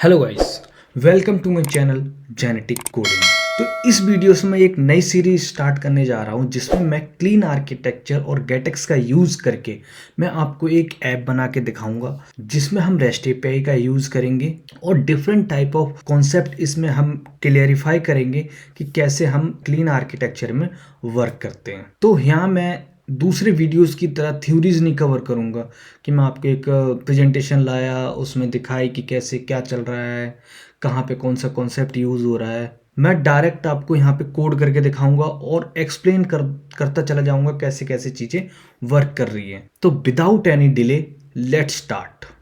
Hello guys, welcome to my channel genetic coding. तो इस video से मैं एक नई सीरीज स्टार्ट करने जा रहा हूं जिसमें मैं क्लीन आर्किटेक्चर और गेटेक्स का यूज़ करके मैं आपको एक ऐप बना के दिखाऊंगा जिसमें हम रेस्ट एपीआई का यूज़ करेंगे और डिफरेंट टाइप ऑफ कॉन्सेप्ट इसमें हम क्लियरिफाई करेंगे कि कैसे हम क्लीन आर्किटेक्चर में वर्क करते हैं। तो यहाँ मैं दूसरे वीडियोस की तरह थ्योरीज नहीं कवर करूँगा कि मैं आपको एक प्रेजेंटेशन लाया उसमें दिखाई कि कैसे क्या चल रहा है, कहाँ पे कौन सा कॉन्सेप्ट यूज़ हो रहा है। मैं डायरेक्ट आपको यहाँ पे कोड करके दिखाऊंगा और एक्सप्लेन करता चला जाऊंगा कैसे कैसे चीज़ें वर्क कर रही हैं। तो without any delay let's start.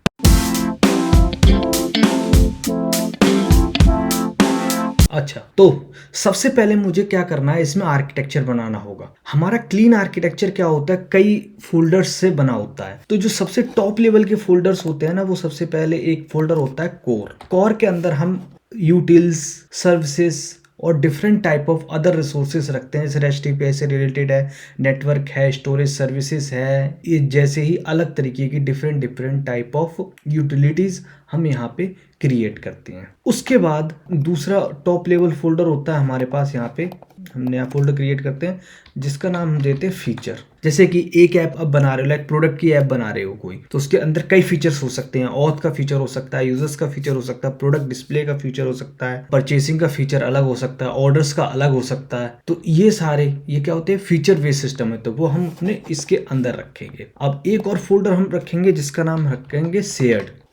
अच्छा, तो सबसे पहले मुझे क्या करना है, इसमें आर्किटेक्चर बनाना होगा। हमारा क्लीन आर्किटेक्चर क्या होता है, कई फोल्डर्स से बना होता है। तो जो सबसे टॉप लेवल के फोल्डर्स होते हैं ना, वो सबसे पहले एक फोल्डर होता है कोर। कोर के अंदर हम यूटिल्स, सर्विसेज और different type of other resources रखते हैं, जैसे रेस्ट एपीआई से रिलेटेड है, नेटवर्क है, स्टोरेज सर्विसेज है, ये जैसे ही अलग तरीके की डिफरेंट टाइप ऑफ यूटिलिटीज हम यहाँ पे क्रिएट करते हैं। उसके बाद दूसरा टॉप लेवल फोल्डर होता है हमारे पास, यहाँ पे हम नया फोल्डर क्रिएट करते हैं जिसका नाम हम देते हैं फीचर। जैसे कि एक ऐप अब बना रहे हो, लाइक प्रोडक्ट की ऐप बना रहे हो कोई, तो उसके अंदर कई फीचर्स हो सकते हैं। ऑथ का फीचर हो सकता है, यूजर्स का फीचर हो सकता है, प्रोडक्ट डिस्प्ले का फीचर हो सकता है, परचेसिंग का फीचर अलग हो सकता है, ऑर्डर्स का अलग हो सकता है। तो ये सारे ये क्या होते हैं, फीचर बेस्ड सिस्टम है, तो वो हम अपने इसके अंदर रखेंगे। अब एक और फोल्डर हम रखेंगे जिसका नाम रखेंगे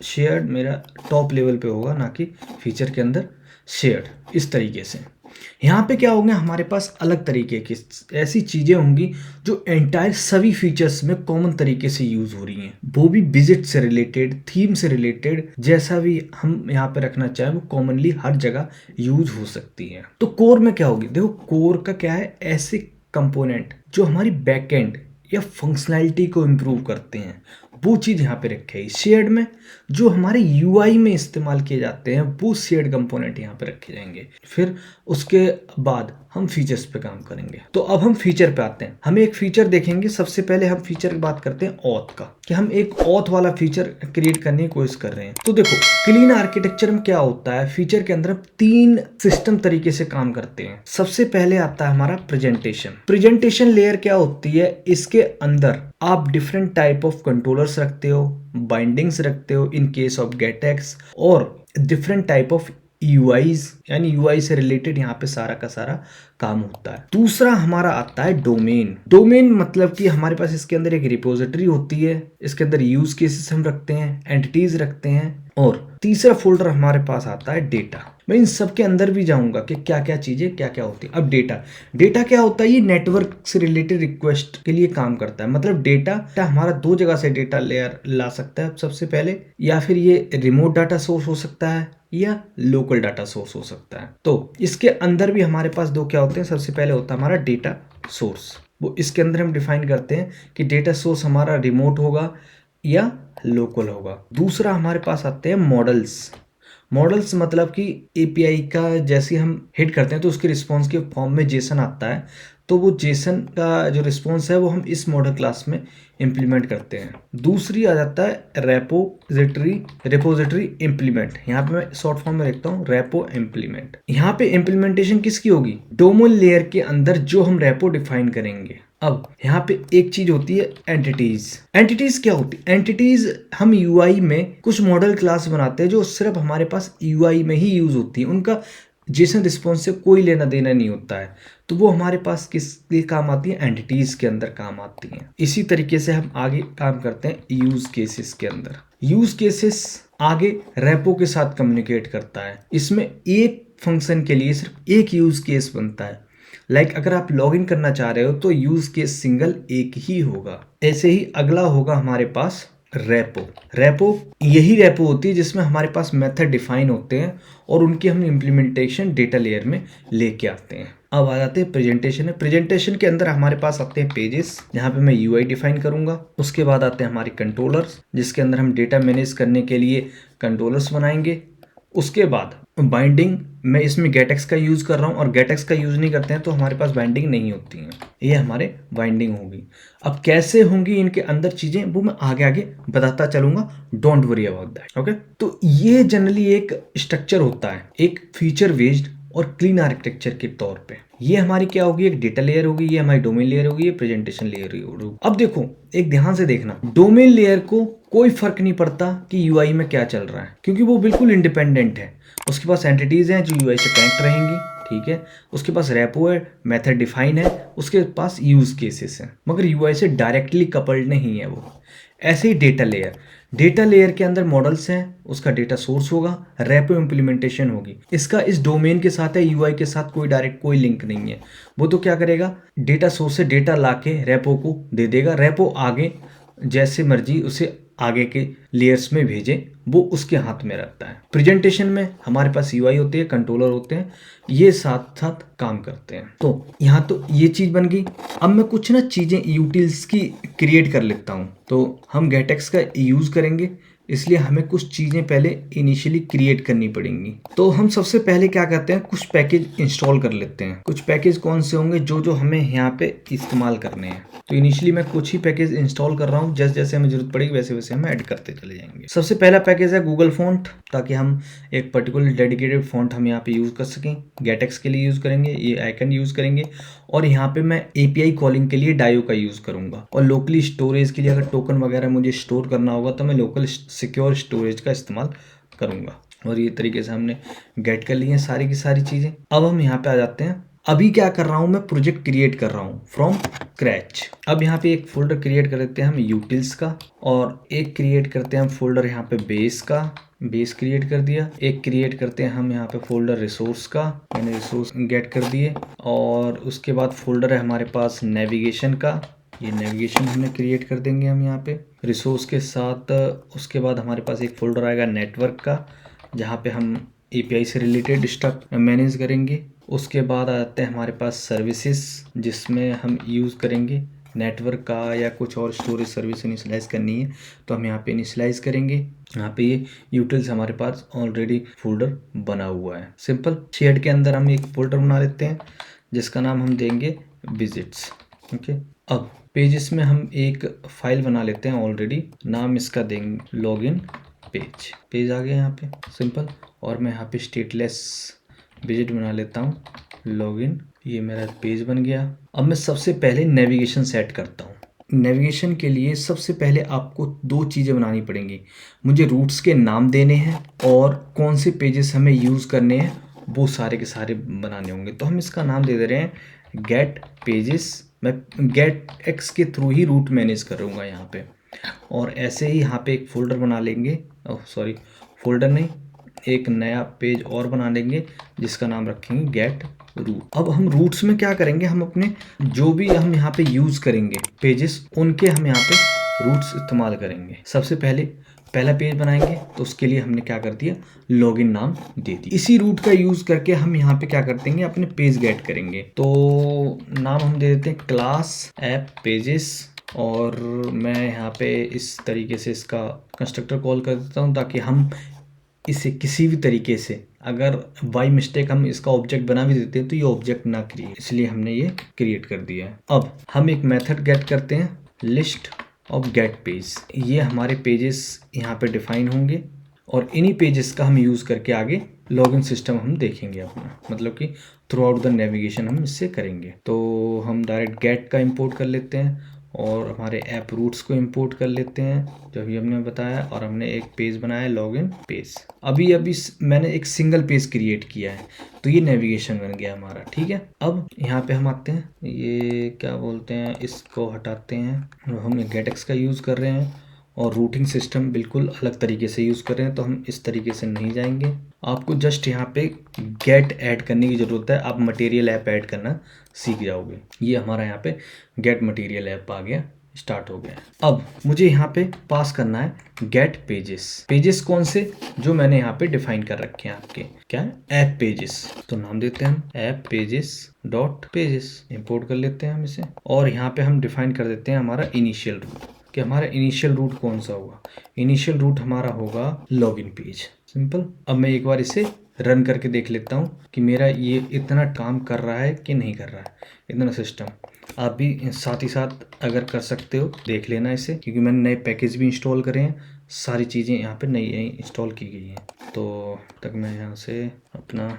शेयर्ड मेरा टॉप लेवल पे होगा, ना कि फीचर के अंदर शेयर्ड। इस तरीके से यहाँ पे क्या होंगे, हमारे पास अलग तरीके की ऐसी चीजें होंगी जो एंटायर सभी फीचर्स में कॉमन तरीके से यूज हो रही हैं, वो भी विजिट से रिलेटेड, थीम से रिलेटेड, जैसा भी हम यहाँ पे रखना चाहें वो कॉमनली हर जगह यूज हो सकती है। तो कोर में क्या होगी, देखो कोर का क्या है, ऐसे कंपोनेंट जो हमारी बैकएंड या फंक्शनैलिटी को इम्प्रूव करते हैं, वो चीज़ यहाँ पे रखे। शेयर्ड में जो हमारे यूआई में इस्तेमाल किए जाते हैं वो शेयर्ड कंपोनेंट यहाँ पे रखे जाएंगे। फिर उसके बाद हम फीचर्स पे काम करेंगे। तो अब हम फीचर पे आते हैं, हम एक फीचर देखेंगे। सबसे पहले हम फीचर की बात करते हैं ऑथ का, कि हम एक ऑथ वाला फीचर क्रिएट करने की कोशिश कर रहे हैं। तो देखो क्लीन आर्किटेक्चर में क्या होता है, फीचर के अंदर 3 सिस्टम तरीके से काम करते हैं। सबसे पहले आता है हमारा प्रेजेंटेशन लेयर। क्या होती है, इसके अंदर आप डिफरेंट टाइप ऑफ कंट्रोलर्स रखते हो, बाइंडिंग्स रखते हो इन केस ऑफ गेटेक्स, और डिफरेंट टाइप ऑफ यूआईज, यानी यूआई से रिलेटेड यहाँ पे सारा का सारा काम होता है। दूसरा हमारा आता है डोमेन मतलब कि हमारे पास इसके अंदर एक रिपोजिटरी होती है, इसके अंदर यूज केसेस हम रखते हैं, एंटिटीज रखते हैं, और तीसरा फोल्डर हमारे पास आता है डेटा। मैं इन सब के अंदर भी जाऊंगा कि क्या क्या चीजें क्या क्या होती है। अब डेटा क्या होता है, ये नेटवर्क से रिलेटेड रिक्वेस्ट के लिए काम करता है। मतलब डेटा हमारा 2 जगह से डेटा लेयर ला सकता है सबसे पहले, या फिर ये रिमोट डाटा सोर्स हो सकता है या लोकल डाटा सोर्स हो सकता है। तो इसके अंदर भी हमारे पास 2 क्या होते हैं, सबसे पहले होता है हमारा डेटा सोर्स। वो इसके अंदर हम डिफाइन करते हैं कि डेटा सोर्स हमारा रिमोट होगा या लोकल होगा। दूसरा हमारे पास आते हैं मॉडल्स मतलब कि एपीआई का जैसे हम हिट करते हैं तो उसके रिस्पॉन्स के फॉर्म में जेसन आता है। तो वो जेसन का जो रिस्पॉन्स है वो हम इस मॉडल क्लास में इंप्लीमेंट करते हैं। दूसरी आ जाता है रेपोजिटरी इम्प्लीमेंट। यहाँ पे मैं शॉर्ट फॉर्म में लिखता हूँ रेपो इम्प्लीमेंट। यहाँ पे इम्प्लीमेंटेशन किसकी होगी, डोमेन लेयर के अंदर जो हम रेपो डिफाइन करेंगे। अब यहाँ पे एक चीज होती है एंटिटीज क्या होती है, एंटिटीज हम यूआई में कुछ मॉडल क्लास बनाते हैं जो सिर्फ हमारे पास यूआई में ही यूज होती है, उनका जेसन रिस्पॉन्स से कोई लेना देना नहीं होता है। तो वो हमारे पास किस लिए काम आती है, एंटिटीज के अंदर काम आती हैं। इसी तरीके से हम आगे काम करते हैं यूज केसेस के अंदर। यूज केसेस आगे रेपो के साथ कम्युनिकेट करता है। इसमें एक फंक्शन के लिए सिर्फ एक यूज केस बनता है। लाइक अगर आप लॉगिन करना चाह रहे हो तो यूज केस सिंगल एक ही होगा। ऐसे ही अगला होगा हमारे पास रेपो यही रेपो होती है जिसमें हमारे पास मेथड डिफाइन होते हैं और उनकी हम इम्प्लीमेंटेशन डेटा लेयर में लेके आते हैं। अब आ जाते हैं प्रेजेंटेशन के अंदर हमारे पास आते हैं पेजेस, जहाँ पे मैं यूआई डिफाइन करूंगा। उसके बाद आते हैं हमारे कंट्रोलर्स, जिसके अंदर हम डेटा मैनेज करने के लिए कंट्रोलर्स बनाएंगे। उसके बाद बाइंडिंग मैं इसमें गेटएक्स का यूज़ कर रहा हूँ, और गेटएक्स का यूज़ नहीं करते हैं तो हमारे पास बाइंडिंग नहीं होती है। ये हमारे बाइंडिंग होगी। अब कैसे होंगी इनके अंदर चीज़ें वो मैं आगे आगे बताता चलूँगा, don't worry about that. Okay, तो ये जनरली एक स्ट्रक्चर होता है, एक फीचर बेस्ड और क्लीन आर्किटेक्चर के तौर पे। ये हमारी क्या होगी, एक डेटा लेयर होगी, ये हमारी डोमेन लेयर होगी, ये प्रेजेंटेशन लेयर होगी। अब देखो, एक ध्यान से देखना, डोमेन लेयर को कोई फर्क नहीं पड़ता कि यूआई में क्या चल रहा है, क्योंकि वो बिल्कुल इंडिपेंडेंट है। उसके पास एंटिटीज हैं जो यूआई से कनेक्ट रहेंगी, ठीक है। उसके पास रेपो है, मेथड डिफाइन है, उसके पास यूज केसेस हैं, मगर यूआई से डायरेक्टली कपल्ड नहीं है वो। ऐसे ही डेटा लेयर के अंदर मॉडल्स हैं, उसका डेटा सोर्स होगा, रेपो इम्प्लीमेंटेशन होगी। इसका इस डोमेन के साथ है, यूआई के साथ कोई डायरेक्ट कोई लिंक नहीं है। वो तो क्या करेगा, डेटा सोर्स से डेटा लाके रेपो को दे देगा, रेपो आगे जैसे मर्जी उसे आगे के लेयर्स में भेजे, वो उसके हाथ में रहता है। प्रेजेंटेशन में हमारे पास यूआई होती है, कंट्रोलर होते हैं, ये साथ साथ काम करते हैं। तो यहाँ तो ये चीज़ बन गई। अब मैं कुछ ना चीज़ें यूटिल्स की क्रिएट कर लेता हूँ। तो हम गेटएक्स का यूज़ करेंगे, इसलिए हमें कुछ चीज़ें पहले इनिशियली क्रिएट करनी पड़ेंगी। तो हम सबसे पहले क्या करते हैं, कुछ पैकेज इंस्टॉल कर लेते हैं। कुछ पैकेज कौन से होंगे जो जो हमें यहाँ पे इस्तेमाल करने हैं। तो इनिशियली मैं कुछ ही पैकेज इंस्टॉल कर रहा हूँ, जैसे जैसे हमें जरूरत पड़ेगी वैसे वैसे हम ऐड करते चले जाएंगे। सबसे पहला पैकेज है गूगल फॉन्ट, ताकि हम एक पर्टिकुलर डेडिकेटेड फॉन्ट हम यहाँ पे यूज़ कर सकें। गेटएक्स के लिए यूज़ करेंगे, ये आइकन यूज़ करेंगे, और यहाँ पे मैं एपीआई कॉलिंग के लिए डायो का यूज़ करूँगा। और लोकली स्टोरेज के लिए अगर टोकन वगैरह मुझे स्टोर करना होगा तो मैं लोकल सिक्योर स्टोरेज का इस्तेमाल करूँगा। और ये तरीके से हमने गेट कर ली हैं सारी की सारी चीज़ें। अब हम यहाँ पे आ जाते हैं। अभी क्या कर रहा हूँ, मैं प्रोजेक्ट क्रिएट कर रहा हूँ फ्रॉम स्क्रैच। अब यहाँ पे एक फोल्डर क्रिएट कर लेते हैं हम यूटिल्स का, और एक क्रिएट करते हैं हम फोल्डर यहाँ पे बेस का, बेस क्रिएट कर दिया। एक क्रिएट करते हैं हम यहाँ पे फोल्डर रिसोर्स का, मैंने रिसोर्स गेट कर दिए। और उसके बाद फोल्डर है हमारे पास नेविगेशन का, ये नेविगेशन हमें क्रिएट कर देंगे हम यहाँ पे रिसोर्स के साथ। उसके बाद हमारे पास एक फोल्डर आएगा नेटवर्क का, जहाँ पे हम एपीआई से रिलेटेड स्टफ मैनेज करेंगे। उसके बाद आते हैं हमारे पास सर्विसेज, जिसमें हम यूज़ करेंगे नेटवर्क का या कुछ और स्टोरेज सर्विस इनिशियलाइज करनी है तो हम यहाँ पे इनिशियलाइज करेंगे। यहाँ पे ये यूटिल्स हमारे पास ऑलरेडी फोल्डर बना हुआ है। सिंपल शेड के अंदर हम एक फोल्डर बना लेते हैं जिसका नाम हम देंगे विजिट्स। ओके, अब पेजेस में हम एक फाइल बना लेते हैं ऑलरेडी, नाम इसका देंगे लॉगिन पेज आ गया यहाँ पे सिंपल। और मैं यहाँ पे स्टेटलेस विजिट बना लेता हूँ लॉगिन, ये मेरा पेज बन गया। अब मैं सबसे पहले नेविगेशन सेट करता हूँ। नेविगेशन के लिए सबसे पहले आपको दो चीज़ें बनानी पड़ेंगी। मुझे रूट्स के नाम देने हैं और कौन से पेजेस हमें यूज़ करने हैं वो सारे के सारे बनाने होंगे। तो हम इसका नाम दे रहे हैं गेट पेजेस। मैं गेट एक्स के थ्रू ही रूट मैनेज करूँगा यहाँ पे। और ऐसे ही यहाँ पे एक फ़ोल्डर बना लेंगे, सॉरी फ़ोल्डर नहीं, एक नया पेज और बना लेंगे जिसका नाम रखेंगे गेट रूट। अब हम रूट्स में क्या करेंगे, हम अपने जो भी हम यहाँ पे यूज़ करेंगे पेजेस, उनके हम यहाँ पे रूट्स इस्तेमाल करेंगे। सबसे पहले पहला पेज बनाएंगे तो उसके लिए हमने क्या कर दिया, लॉगिन नाम दे दिया। इसी रूट का यूज़ करके हम यहाँ पे क्या कर देंगे, अपने पेज गेट करेंगे। तो नाम हम दे देते हैं क्लास ऐप पेजेस, और मैं यहाँ पे इस तरीके से इसका कंस्ट्रक्टर कॉल कर देता हूँ ताकि हम इसे किसी भी तरीके से अगर बाई मिस्टेक हम इसका ऑब्जेक्ट बना भी देते हैं तो ये ऑब्जेक्ट ना क्रिएट, इसलिए हमने ये क्रिएट कर दिया है। अब हम एक मेथड गेट करते हैं लिस्ट ऑफ गेट पेज। ये हमारे पेजेस यहाँ पे डिफाइन होंगे और इन्हीं पेजेस का हम यूज़ करके आगे लॉगिन सिस्टम हम देखेंगे अपना, मतलब कि थ्रू आउट द नेविगेशन हम इससे करेंगे। तो हम डायरेक्ट गेट का इंपोर्ट कर लेते हैं और हमारे ऐप रूट्स को इंपोर्ट कर लेते हैं जो भी हमने बताया, और हमने एक पेज बनाया लॉगिन पेज। अभी मैंने एक सिंगल पेज क्रिएट किया है तो ये नेविगेशन बन गया हमारा, ठीक है। अब यहाँ पे हम आते हैं, ये क्या बोलते हैं, इसको हटाते हैं। हम गेटएक्स का यूज़ कर रहे हैं और रूटिंग सिस्टम बिल्कुल अलग तरीके से यूज़ कर रहे हैं, तो हम इस तरीके से नहीं जाएंगे। आपको जस्ट यहाँ पे गेट ऐड करने की ज़रूरत है, आप मटेरियल ऐप ऐड करना सीख जाओगे। ये हमारा यहाँ पे गेट मटेरियल ऐप आ गया, स्टार्ट हो गया। अब मुझे यहाँ पे पास करना है गेट पेजेस। पेजेस कौन से, जो मैंने यहाँ पे डिफाइन कर रखे हैं आपके, क्या है, ऐप पेजेस। तो नाम देते हैं हम app pages dot pages, import कर लेते हैं हम इसे। और यहाँ पे हम डिफाइन कर देते हैं हमारा इनिशियल रूट, कि हमारा इनिशियल रूट कौन सा होगा। इनिशियल रूट हमारा होगा लॉगिन पेज, सिंपल। अब मैं एक बार इसे रन करके देख लेता हूँ कि मेरा ये इतना काम कर रहा है कि नहीं कर रहा है इतना सिस्टम। आप भी साथ ही साथ अगर कर सकते हो देख लेना इसे, क्योंकि मैंने नए पैकेज भी इंस्टॉल करे हैं, सारी चीज़ें यहाँ पे नई नई इंस्टॉल की गई हैं। तो तक मैं यहाँ से अपना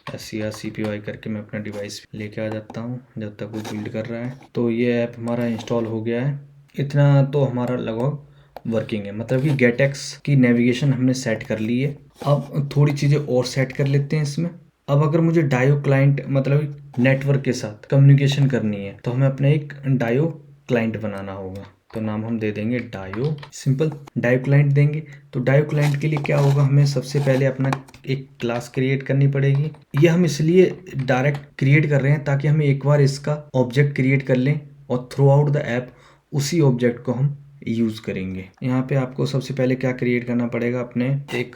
SCR-CPY करके मैं अपना डिवाइस लेके आ जाता हूँ जब तक वो बिल्ड कर रहा है। तो ये ऐप हमारा इंस्टॉल हो गया है। इतना तो हमारा लगभग वर्किंग है, मतलब कि गेटएक्स की नेविगेशन हमने सेट कर ली है। अब थोड़ी चीज़ें और सेट कर लेते हैं इसमें। अब अगर मुझे डायो क्लाइंट मतलब नेटवर्क के साथ कम्युनिकेशन करनी है तो हमें अपना एक डायो क्लाइंट बनाना होगा। तो नाम हम दे देंगे डायो, सिंपल डायो क्लाइंट देंगे। तो डायो क्लाइंट के लिए क्या होगा, हमें सबसे पहले अपना एक क्लास क्रिएट करनी पड़ेगी। ये हम इसलिए डायरेक्ट क्रिएट कर रहे हैं ताकि हमें एक बार इसका ऑब्जेक्ट क्रिएट कर लें और थ्रू आउट द ऐप उसी ऑब्जेक्ट को हम यूज़ करेंगे। यहाँ पे आपको सबसे पहले क्या क्रिएट करना पड़ेगा, अपने एक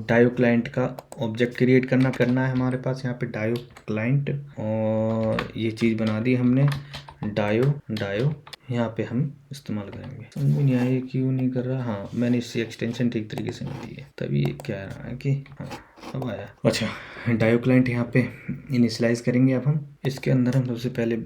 डायो क्लाइंट का ऑब्जेक्ट क्रिएट करना है हमारे पास। यहाँ पे डायो क्लाइंट, और ये चीज़ बना दी हमने डायो यहाँ पे हम इस्तेमाल करेंगे। समझ में नहीं आया ये क्यों नहीं कर रहा। हाँ, मैंने इसकी एक्सटेंशन ठीक तरीके से नहीं दी है, तभी ये कह रहा है कि हाँ अब आया। अच्छा, डायो क्लाइंट यहाँ पे इनिशियलाइज करेंगे। अब हम इसके अंदर हम सबसे पहले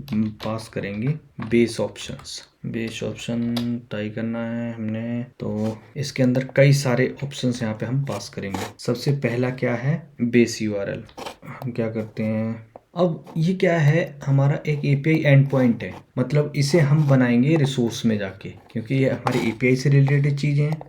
पास करेंगे बेस ऑप्शन ट्राई करना है हमने। तो इसके अंदर कई सारे ऑप्शंस यहाँ पे हम पास करेंगे। सबसे पहला क्या है, बेस URL। हम क्या करते हैं, अब ये क्या है, हमारा एक API एंड पॉइंट है, मतलब इसे हम बनाएंगे रिसोर्स में जाके, क्योंकि ये हमारी API से रिलेटेड चीज़ें हैं।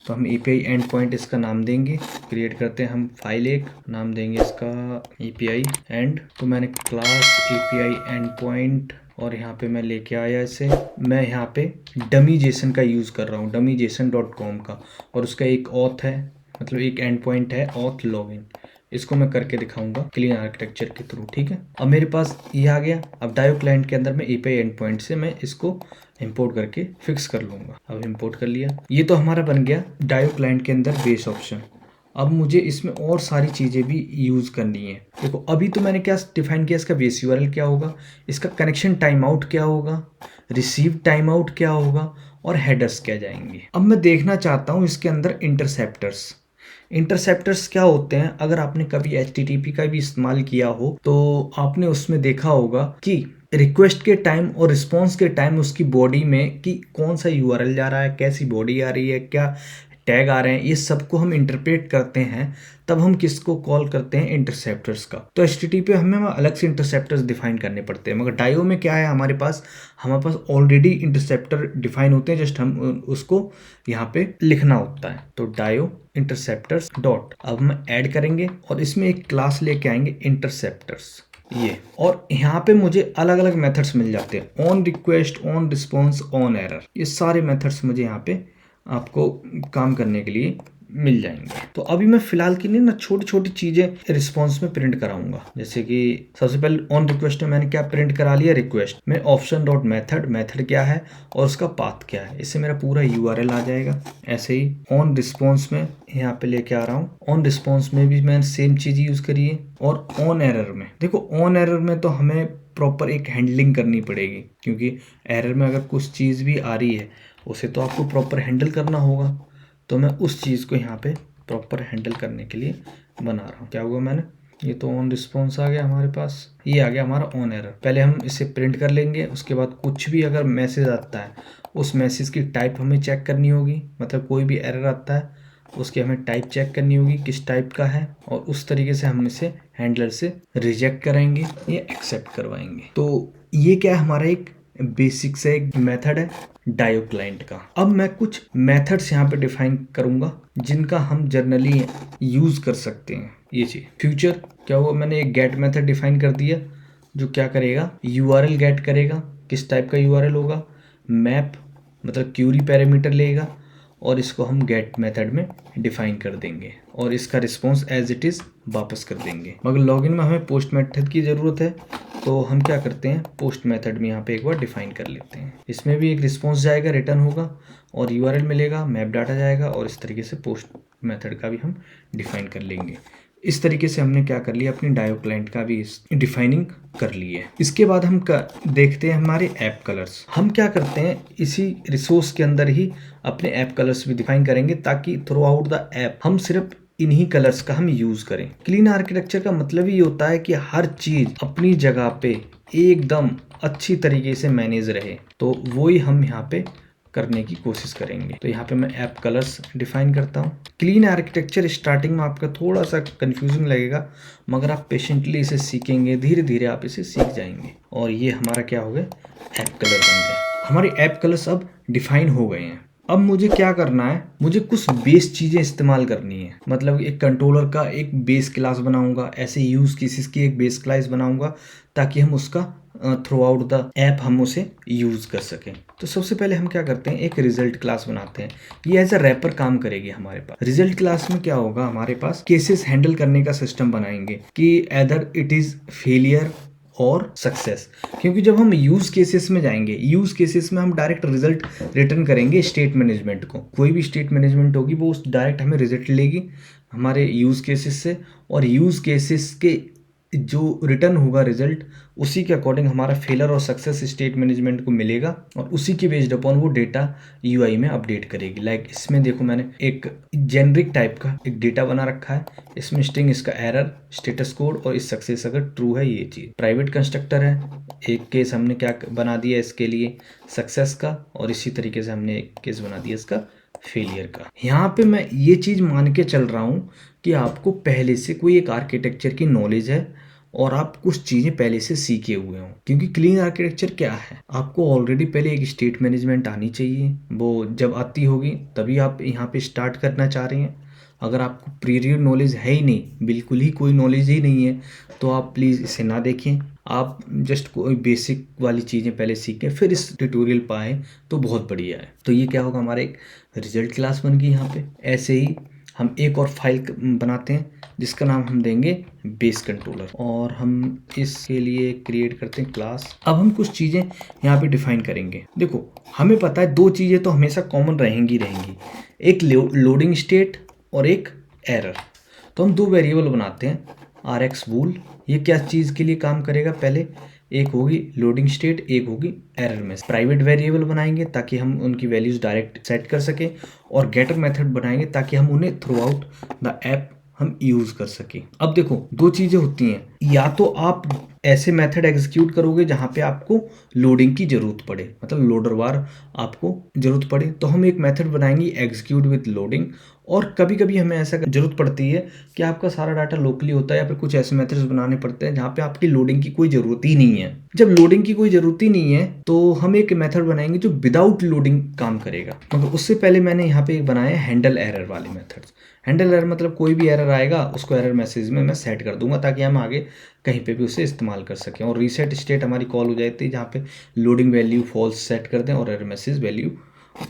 तो हम API एंड पॉइंट इसका नाम देंगे, क्रिएट करते हैं हम फाइल, एक नाम देंगे इसका API एंड। तो मैंने क्लास API एंड पॉइंट, और यहाँ पे मैं लेके आया इसे। मैं यहाँ पे डमी जेसन का यूज़ कर रहा हूँ, dummyjson.com का, और उसका एक ऑथ है, मतलब एक एंड पॉइंट है ऑथ लॉगिन। इसको मैं करके दिखाऊंगा क्लीन आर्किटेक्चर के थ्रू, ठीक है। अब मेरे पास ये आ गया। अब डायो क्लाइंट के अंदर मैं API एंड पॉइंट से मैं इसको इंपोर्ट करके फिक्स कर लूंगा। अब इंपोर्ट कर लिया, ये तो हमारा बन गया डायो क्लाइंट के अंदर बेस ऑप्शन। अब मुझे इसमें और सारी चीज़ें भी यूज़ करनी है। देखो, अभी तो मैंने क्या डिफाइन किया, इसका बेस URL क्या होगा, इसका कनेक्शन टाइम आउट क्या होगा, रिसीव टाइम आउट क्या होगा, और हेडर्स क्या जाएंगे। अब मैं देखना चाहता हूँ इसके अंदर इंटरसेप्टर्स क्या होते हैं। अगर आपने कभी HTTP का भी इस्तेमाल किया हो तो आपने उसमें देखा होगा कि रिक्वेस्ट के टाइम और रिस्पॉन्स के टाइम उसकी बॉडी में कि कौन सा URL जा रहा है, कैसी बॉडी आ रही है, क्या टैग आ रहे हैं, ये सबको हम इंटरप्रेट करते हैं। तब हम किसको कॉल करते हैं, इंटरसेप्टर्स का। तो HTTP पे हमें अलग से इंटरसेप्टर्स डिफाइन करने पड़ते हैं, मगर डायो में क्या है, हमारे पास ऑलरेडी इंटरसेप्टर डिफाइन होते हैं, जस्ट हम उसको यहाँ पे लिखना होता है। तो डायो इंटरसेप्टर्स डॉट, अब हम ऐड करेंगे और इसमें एक क्लास लेके आएंगे इंटरसेप्टर्स ये। और यहाँ पे मुझे अलग अलग मेथड्स मिल जाते हैं, on request, on response, on error. ये सारे मेथड्स मुझे यहाँ पे आपको काम करने के लिए मिल जाएंगे। तो अभी मैं फिलहाल के लिए ना छोटी छोटी चीज़ें रिस्पॉन्स में प्रिंट कराऊंगा। जैसे कि सबसे पहले ऑन रिक्वेस्ट में मैंने क्या प्रिंट करा लिया, रिक्वेस्ट में ऑप्शन डॉट मेथड क्या है और उसका पाथ क्या है, इससे मेरा पूरा URL आ जाएगा। ऐसे ही ऑन रिस्पॉन्स में यहाँ पे लेके आ रहा हूँ, ऑन रिस्पॉन्स में भी मैंने सेम चीज़ यूज़ करी है। और ऑन एरर में देखो, ऑन एरर में तो हमें प्रॉपर एक हैंडलिंग करनी पड़ेगी, क्योंकि एरर में अगर कुछ चीज़ भी आ रही है उसे तो आपको प्रॉपर हैंडल करना होगा। तो मैं उस चीज़ को यहाँ पे प्रॉपर हैंडल करने के लिए बना रहा हूँ। क्या हुआ, मैंने ये तो ऑन रिस्पॉन्स आ गया हमारे पास, ये आ गया हमारा ऑन एरर। पहले हम इसे प्रिंट कर लेंगे, उसके बाद कुछ भी अगर मैसेज आता है उस मैसेज की टाइप हमें चेक करनी होगी, मतलब कोई भी एरर आता है उसकी हमें टाइप चेक करनी होगी किस टाइप का है, और उस तरीके से हम इसे हैंडलर से रिजेक्ट करेंगे या एक्सेप्ट करवाएंगे। तो ये क्या है, हमारा एक बेसिक से एक मेथड है डायो क्लाइंट का। अब मैं कुछ मेथड्स यहाँ पे डिफाइन करूंगा जिनका हम जनरली यूज कर सकते हैं। ये चीज फ्यूचर क्या हुआ, मैंने एक गेट मेथड डिफाइन कर दिया जो क्या करेगा, URL गेट करेगा, किस टाइप का URL होगा, मैप मतलब क्यूरी पैरामीटर लेगा, और इसको हम गेट मेथड में डिफाइन कर देंगे और इसका रिस्पॉन्स एज इट इज़ वापस कर देंगे। मगर लॉगिन में हमें पोस्ट मेथड की ज़रूरत है, तो हम क्या करते हैं, पोस्ट मेथड में यहाँ पे एक बार डिफाइन कर लेते हैं। इसमें भी एक रिस्पॉन्स जाएगा, रिटर्न होगा और URL मिलेगा, मैप डाटा जाएगा, और इस तरीके से पोस्ट मेथड का भी हम डिफाइन कर लेंगे। इस तरीके से हमने क्या कर लिया, अपनी डायो क्लाइंट का भी डिफाइनिंग कर ली है। इसके बाद हम देखते हैं हमारे ऐप कलर्स। हम क्या करते हैं, इसी रिसोर्स के अंदर ही अपने ऐप कलर्स भी डिफाइन करेंगे ताकि थ्रू आउट द ऐप हम सिर्फ इन्हीं कलर्स का हम यूज करें। क्लीन आर्किटेक्चर का मतलब ही होता है कि हर चीज अपनी जगह पे एकदम अच्छी तरीके से मैनेज रहे, तो वो ही हम यहाँ पे करने की कोशिश करेंगे। तो यहाँ पे मैं ऐप कलर्स डिफाइन करता हूँ। क्लीन आर्किटेक्चर स्टार्टिंग में आपका थोड़ा सा कंफ्यूजिंग लगेगा, मगर आप पेशेंटली इसे सीखेंगे, धीरे धीरे आप इसे सीख जाएंगे। और ये हमारा क्या हो गया, ऐप कलर बन गए। हमारे ऐप कलर्स अब डिफाइन हो गए हैं। अब मुझे क्या करना है, मुझे कुछ बेस चीज़ें इस्तेमाल करनी है। मतलब एक कंट्रोलर का एक बेस क्लास बनाऊंगा, ऐसे यूज केसेस की एक बेस क्लास बनाऊंगा, ताकि हम उसका थ्रू आउट द ऐप हम उसे यूज कर सकें। तो सबसे पहले हम क्या करते हैं, एक रिजल्ट क्लास बनाते हैं। ये एज अ रैपर काम करेगी हमारे पास। रिजल्ट क्लास में क्या होगा, हमारे पास केसेस हैंडल करने का सिस्टम बनाएंगे कि एदर इट इज फेलियर और सक्सेस। क्योंकि जब हम यूज केसेस में जाएंगे, यूज केसेस में हम डायरेक्ट रिजल्ट रिटर्न करेंगे स्टेट मैनेजमेंट को। कोई भी स्टेट मैनेजमेंट होगी वो डायरेक्ट हमें रिजल्ट लेगी हमारे यूज केसेस से, और यूज केसेस के जो रिटर्न होगा रिजल्ट, उसी के अकॉर्डिंग हमारा फेलर और सक्सेस स्टेट मैनेजमेंट को मिलेगा, और उसी के बेस्ड अपॉन वो डेटा यूआई में अपडेट करेगी। लाइक इसमें देखो मैंने एक जेनरिक टाइप का एक डेटा बना रखा है। इसमें स्ट्रिंग, इसका एरर, स्टेटस कोड और इस सक्सेस अगर ट्रू है, ये चीज प्राइवेट कंस्ट्रक्टर है। एक केस हमने क्या बना दिया इसके लिए, सक्सेस का, और इसी तरीके से हमने एक केस बना दिया इसका फेलियर का। यहाँ पे मैं ये चीज मान के चल रहा हूँ कि आपको पहले से कोई एक आर्किटेक्चर की नॉलेज है और आप कुछ चीज़ें पहले से सीखे हुए हों। क्योंकि क्लीन आर्किटेक्चर क्या है, आपको ऑलरेडी पहले एक स्टेट मैनेजमेंट आनी चाहिए। वो जब आती होगी तभी आप यहाँ पे स्टार्ट करना चाह रहे हैं। अगर आपको प्रीवियस नॉलेज है ही नहीं, बिल्कुल ही कोई नॉलेज ही नहीं है, तो आप प्लीज़ इसे ना देखें। आप जस्ट कोई बेसिक वाली चीज़ें पहले सीखें, फिर इस ट्यूटोरियल पाएँ तो बहुत बढ़िया है। तो ये क्या होगा, हमारा एक रिजल्ट क्लास बन गई यहाँ पे। ऐसे ही हम एक और फाइल बनाते हैं जिसका नाम हम देंगे बेस कंट्रोलर, और हम इसके लिए क्रिएट करते हैं क्लास। अब हम कुछ चीज़ें यहाँ पे डिफाइन करेंगे। देखो हमें पता है दो चीज़ें तो हमेशा कॉमन रहेंगी, एक लोडिंग स्टेट और एक एरर। तो हम दो वेरिएबल बनाते हैं, RX bool। ये क्या चीज़ के लिए काम करेगा, पहले एक होगी लोडिंग स्टेट, एक होगी एरर में। प्राइवेट वेरिएबल बनाएंगे ताकि हम उनकी वैल्यूज डायरेक्ट सेट कर सकें, और गेटर मेथड बनाएंगे ताकि हम उन्हें थ्रू आउट द ऐप हम यूज कर सकें। अब देखो दो चीजें होती हैं, या तो आप ऐसे मेथड एग्जीक्यूट करोगे जहां पे आपको लोडिंग की जरूरत पड़े, मतलब लोडर वार आपको जरूरत पड़े, तो हम एक मेथड बनाएंगे एग्जीक्यूट विद लोडिंग। और कभी कभी हमें ऐसा जरूरत पड़ती है कि आपका सारा डाटा लोकली होता है, या फिर कुछ ऐसे मेथड्स बनाने पड़ते हैं जहाँ पे आपकी लोडिंग की कोई जरूरत ही नहीं है। जब लोडिंग की कोई जरूरत ही नहीं है तो हम एक मेथड बनाएंगे जो विदाउट लोडिंग काम करेगा। मगर उससे पहले मैंने यहाँ पे एक बनाया हैंडल एरर वाले मेथड्स। हैंडल एरर मतलब कोई भी एरर आएगा उसको एरर मैसेज में मैं सेट कर दूंगा ताकि हम आगे कहीं पे भी उसे इस्तेमाल कर सकें। और रीसेट स्टेट हमारी कॉल हो जाती है जहाँ पे लोडिंग वैल्यू फॉल्स सेट कर दें और एरर मैसेज वैल्यू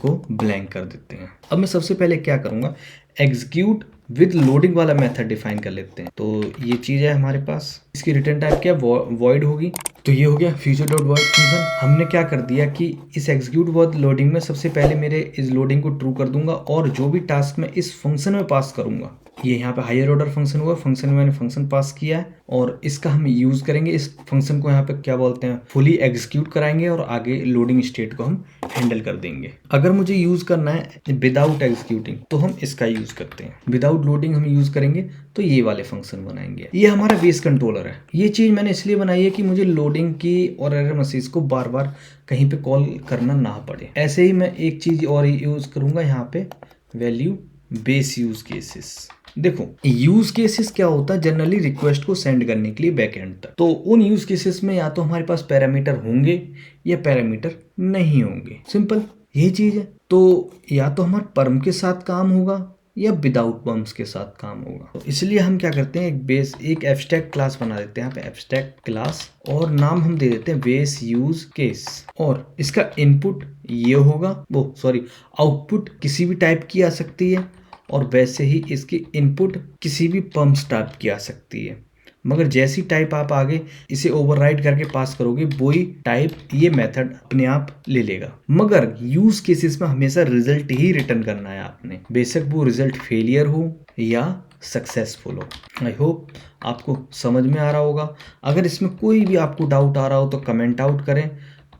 को ब्लैंक कर देते हैं। अब मैं सबसे पहले क्या करूँगा, एग्जीक्यूट विद लोडिंग वाला मेथड डिफाइन कर लेते हैं। तो ये चीज़ है हमारे पास, इसकी रिटर्न टाइप क्या वॉइड होगी। तो ये हो गया फ्यूचर डॉट वॉइड फंक्शन। हमने क्या कर दिया कि इस एग्जीक्यूट विद लोडिंग में सबसे पहले मेरे इस लोडिंग को ट्रू कर दूंगा, और जो भी टास्क मैं इस फंक्शन में पास करूंगा, ये यहाँ पे हायर ऑर्डर फंक्शन हुआ, फंक्शन में मैंने फंक्शन पास किया है, और इसका हम यूज करेंगे। इस फंक्शन को यहाँ पे क्या बोलते हैं, फुली एग्जीक्यूट कराएंगे, और आगे लोडिंग स्टेट को हम हैंडल कर देंगे। अगर मुझे यूज करना है विदाउट एग्जीक्यूटिंग तो हम इसका यूज करते हैं, विदाउट लोडिंग हम यूज करेंगे तो ये वाले फंक्शन बनाएंगे। ये हमारा बेस कंट्रोलर है। ये चीज मैंने इसलिए बनाई है कि मुझे लोडिंग की और एरर मैसेज को बार बार कहीं पे कॉल करना ना पड़े। ऐसे ही मैं एक चीज और यूज करूंगा यहाँ पे, वैल्यू बेस यूज केसेस। देखो यूज केसेस क्या होता है, जनरली रिक्वेस्ट को सेंड करने के लिए बैकएंड तक। तो उन यूज केसेस में या तो हमारे पास पैरामीटर होंगे या पैरामीटर नहीं होंगे, सिंपल यही चीज है। तो या तो हमारे परम के साथ काम होगा या विदाउट परम्स के साथ काम होगा। तो इसलिए हम क्या करते हैं, एक एब्स्ट्रैक्ट क्लास बना देते हैं यहाँ पे, एब्स्ट्रैक्ट क्लास, और नाम हम दे देते हैं बेस यूज केस। और इसका इनपुट ये होगा, आउटपुट किसी भी टाइप की आ सकती है, और वैसे ही इसकी इनपुट किसी भी पम्प्स टाइप की आ सकती है। मगर जैसी टाइप आप आगे इसे ओवरराइड करके पास करोगे वही टाइप ये मेथड अपने आप ले लेगा। मगर यूज केसेस में हमेशा रिजल्ट ही रिटर्न करना है आपने, बेशक वो रिजल्ट फेलियर हो या सक्सेसफुल हो। आई होप आपको समझ में आ रहा होगा। अगर इसमें कोई भी आपको डाउट आ रहा हो तो कमेंट आउट करें,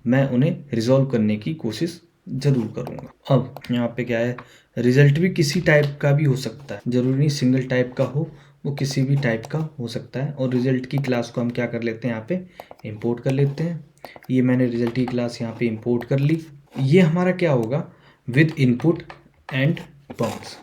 मैं उन्हें रिजॉल्व करने की कोशिश ज़रूर करूँगा। अब यहाँ पे क्या है, रिजल्ट भी किसी टाइप का भी हो सकता है, ज़रूरी नहीं सिंगल टाइप का हो, वो किसी भी टाइप का हो सकता है। और रिजल्ट की क्लास को हम क्या कर लेते हैं, यहाँ पे इंपोर्ट कर लेते हैं। ये मैंने रिजल्ट की क्लास यहाँ पे इंपोर्ट कर ली। ये हमारा क्या होगा, विद इनपुट एंड बम्स।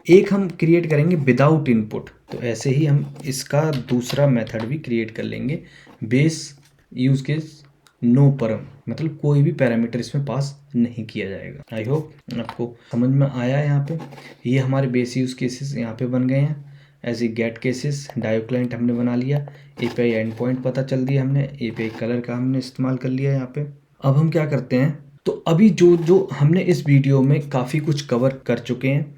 एक हम क्रिएट करेंगे विदाउट इनपुट, तो ऐसे ही हम इसका दूसरा मेथड भी क्रिएट कर लेंगे। बेस यूज केस नो परम, मतलब कोई भी पैरामीटर इसमें पास नहीं किया जाएगा। आई होप आपको समझ में आया। यहाँ पे ये हमारे बेस यूज केसेस यहाँ पे बन गए हैं। एज ए गेट केसेस डायो क्लाइंट हमने बना लिया, एपीआई एंड पॉइंट पता चल दिया हमने, एपीआई कलर का हमने इस्तेमाल कर लिया यहाँ पे। अब हम क्या करते हैं, तो अभी जो जो हमने इस वीडियो में काफ़ी कुछ कवर कर चुके हैं,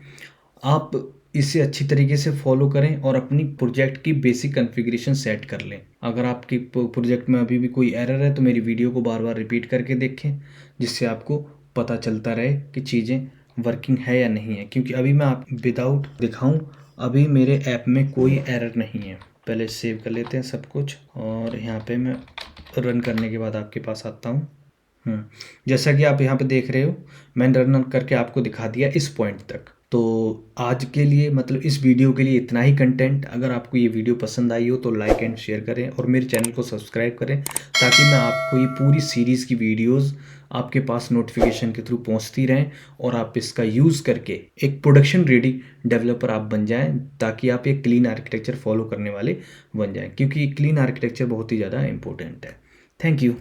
आप इसे अच्छी तरीके से फॉलो करें और अपनी प्रोजेक्ट की बेसिक कॉन्फ़िगरेशन सेट कर लें। अगर आपकी प्रोजेक्ट में अभी भी कोई एरर है तो मेरी वीडियो को बार बार रिपीट करके देखें, जिससे आपको पता चलता रहे कि चीज़ें वर्किंग है या नहीं है। क्योंकि अभी मैं आप विदाउट दिखाऊं, अभी मेरे ऐप में कोई एरर नहीं है। पहले सेव कर लेते हैं सब कुछ, और यहाँ पे मैं रन करने के बाद आपके पास आता हूँ। जैसा कि आप यहाँ पे देख रहे हो, मैंने रन करके आपको दिखा दिया इस पॉइंट तक। तो आज के लिए, मतलब इस वीडियो के लिए इतना ही कंटेंट। अगर आपको ये वीडियो पसंद आई हो तो लाइक एंड शेयर करें और मेरे चैनल को सब्सक्राइब करें, ताकि मैं आपको ये पूरी सीरीज़ की वीडियोस आपके पास नोटिफिकेशन के थ्रू पहुंचती रहें और आप इसका यूज़ करके एक प्रोडक्शन रेडी डेवलपर आप बन जाएं, ताकि आप एक क्लीन आर्किटेक्चर फॉलो करने वाले बन जाएं। क्योंकि क्लीन आर्किटेक्चर बहुत ही ज़्यादा इंपॉर्टेंट है। Thank you.